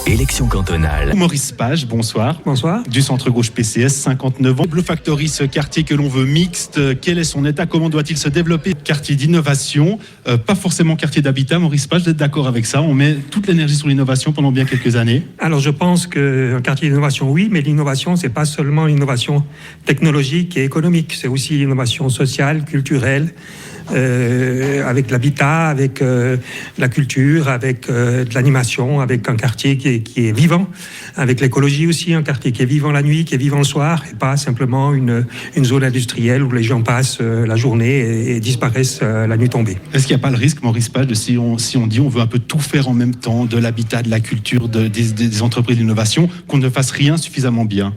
Élection cantonale. Maurice Page, bonsoir. Bonsoir. Du centre gauche PCS, 59 ans. Blue Factory, ce quartier que l'on veut mixte, quel est son état? Comment doit-il se développer? Quartier d'innovation, pas forcément quartier d'habitat. Maurice Page, vous êtes d'accord avec ça? On met toute l'énergie sur l'innovation pendant bien quelques années. Alors je pense qu'un quartier d'innovation, oui, mais l'innovation, c'est pas seulement l'innovation technologique et économique, c'est aussi l'innovation sociale, culturelle, avec l'habitat, avec la culture, avec de l'animation, avec un quartier qui est vivant, avec l'écologie aussi, un quartier qui est vivant la nuit, qui est vivant le soir, et pas simplement une zone industrielle où les gens passent la journée et disparaissent la nuit tombée. Est-ce qu'il n'y a pas le risque, Maurice Page, de si on dit on veut un peu tout faire en même temps, de l'habitat, de la culture, des entreprises d'innovation, qu'on ne fasse rien suffisamment bien?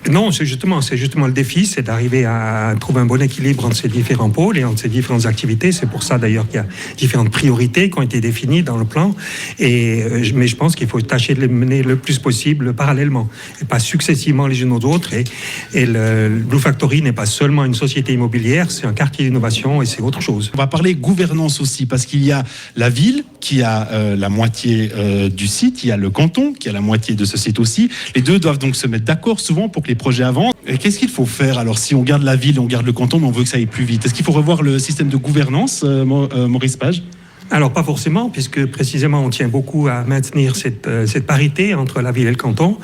Non, c'est justement le défi, c'est d'arriver à trouver un bon équilibre entre ces différents pôles et entre ces différentes activités. C'est pour ça d'ailleurs qu'il y a différentes priorités qui ont été définies dans le plan. Mais je pense qu'il faut tâcher de les mener le plus possible parallèlement et pas successivement les unes aux autres. Et le Blue Factory n'est pas seulement une société immobilière, c'est un quartier d'innovation et c'est autre chose. On va parler gouvernance aussi, parce qu'il y a la ville qui a la moitié du site, il y a le canton qui a la moitié de ce site aussi. Les deux doivent donc se mettre d'accord souvent pour que les projets avancent. Et qu'est-ce qu'il faut faire alors si on garde la ville, on garde le canton, mais on veut que ça aille plus vite? Est-ce qu'il faut revoir le système de gouvernance, Maurice Page? Alors pas forcément, puisque précisément on tient beaucoup à maintenir cette parité entre la ville et le canton.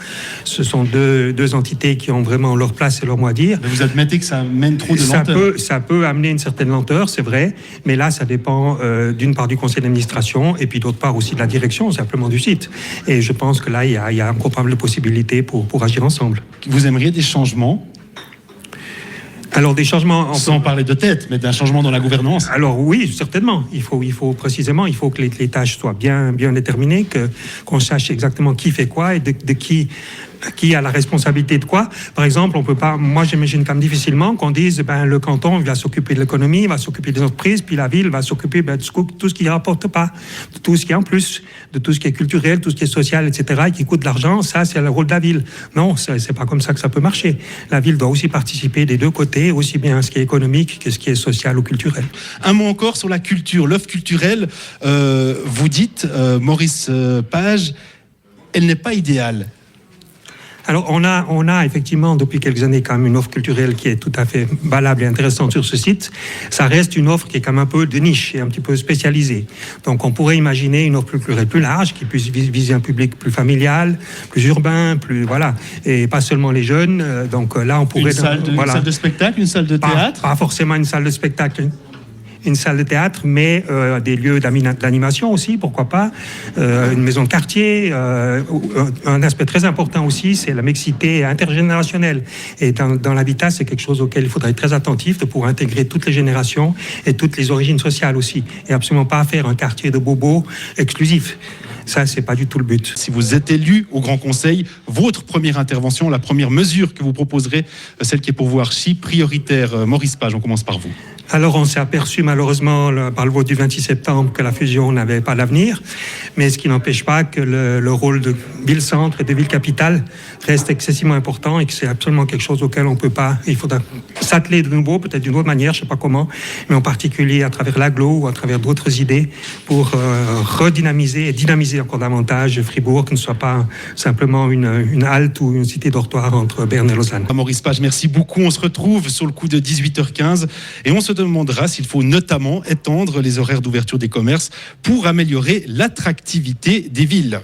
Ce sont deux entités qui ont vraiment leur place et leur mot à dire. Mais vous admettez que ça mène trop de lenteur? Ça peut amener une certaine lenteur, c'est vrai, mais là ça dépend d'une part du conseil d'administration et puis d'autre part aussi de la direction simplement du site. Et je pense que là il y a probablement possibilité pour agir ensemble. Vous aimeriez des changements? Alors des changements... Sans parler de tête, mais d'un changement dans la gouvernance. Alors oui, certainement. Il faut que les tâches soient bien déterminées, qu'on sache exactement qui fait quoi et de qui a la responsabilité de quoi. Par exemple, on peut pas, moi j'imagine quand même difficilement qu'on dise le canton va s'occuper de l'économie, va s'occuper des entreprises, puis la ville va s'occuper de tout ce qui ne rapporte pas, de tout ce qui est en plus, de tout ce qui est culturel, tout ce qui est social, etc., et qui coûte de l'argent. Ça, c'est le rôle de la ville. Non, c'est pas comme ça que ça peut marcher. La ville doit aussi participer des deux côtés, aussi bien à ce qui est économique que ce qui est social ou culturel. Un mot encore sur la culture, l'offre culturelle. Vous dites, Maurice Page, elle n'est pas idéale. Alors, on a effectivement, depuis quelques années, quand même une offre culturelle qui est tout à fait valable et intéressante sur ce site. Ça reste une offre qui est quand même un peu de niche et un petit peu spécialisée. Donc, on pourrait imaginer une offre culturelle plus large, qui puisse viser un public plus familial, plus urbain, voilà, et pas seulement les jeunes. Donc là, on pourrait... Une salle de spectacle, une salle de théâtre? Pas forcément une salle de spectacle. Une salle de théâtre, mais des lieux d'animation aussi, pourquoi pas, une maison de quartier. Un aspect très important aussi, c'est la mixité intergénérationnelle. Et dans l'habitat, c'est quelque chose auquel il faudrait être très attentif pour intégrer toutes les générations et toutes les origines sociales aussi. Et absolument pas faire un quartier de bobos exclusif. Ça, c'est pas du tout le but. Si vous êtes élu au Grand Conseil, votre première intervention, la première mesure que vous proposerez, celle qui est pour vous archi prioritaire, Maurice Page, on commence par vous. Alors, on s'est aperçu malheureusement par le vote du 26 septembre que la fusion n'avait pas d'avenir, mais ce qui n'empêche pas que le rôle de ville-centre et de ville-capitale reste excessivement important et que c'est absolument quelque chose auquel on peut pas, il faudra s'atteler de nouveau, peut-être d'une autre manière, je sais pas comment, mais en particulier à travers l'agglo ou à travers d'autres idées pour redynamiser et dynamiser encore davantage Fribourg, qui ne soit pas simplement une halte ou une cité dortoir entre Berne et Lausanne. Maurice Page, merci beaucoup. On se retrouve sur le coup de 18h15 et on se demandera s'il faut notamment étendre les horaires d'ouverture des commerces pour améliorer l'attractivité des villes.